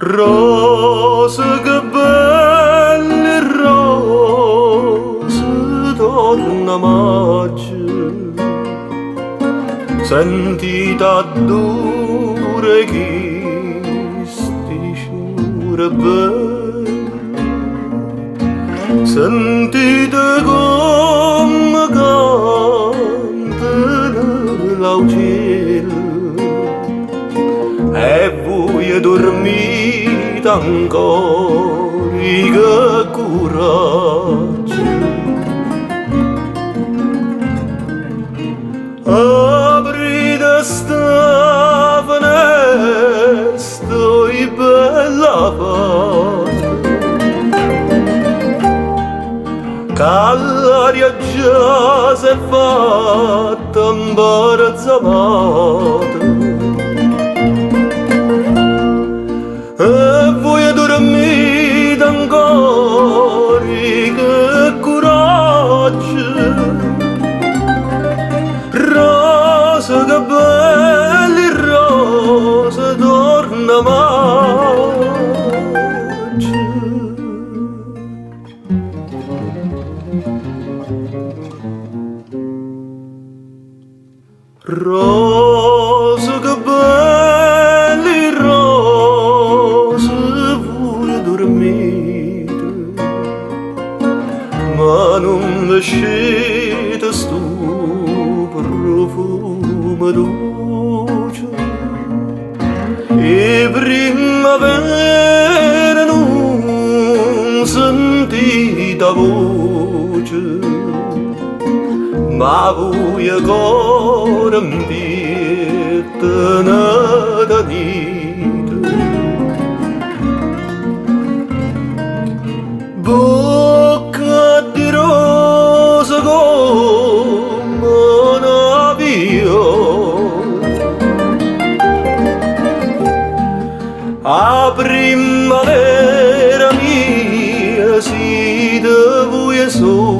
Rose che belle rose torna maggio, sentita dure chi sticciura bene, sentite come canta l'augello e voi dormite ancora che coraggio. Aprite sta finestra e bella pace, che l'aria già si è fatta imbarazzata e voi dormite ancora che coraggio. Rosa che belle rose torna maggio. Rosa che belle rose voi dormite, ma non vescite sto profumo dolce e primavera non sentita voce, ma voi ancora impietana da nite. Bocca di rosa come una viola, a primavera mia si da voi solo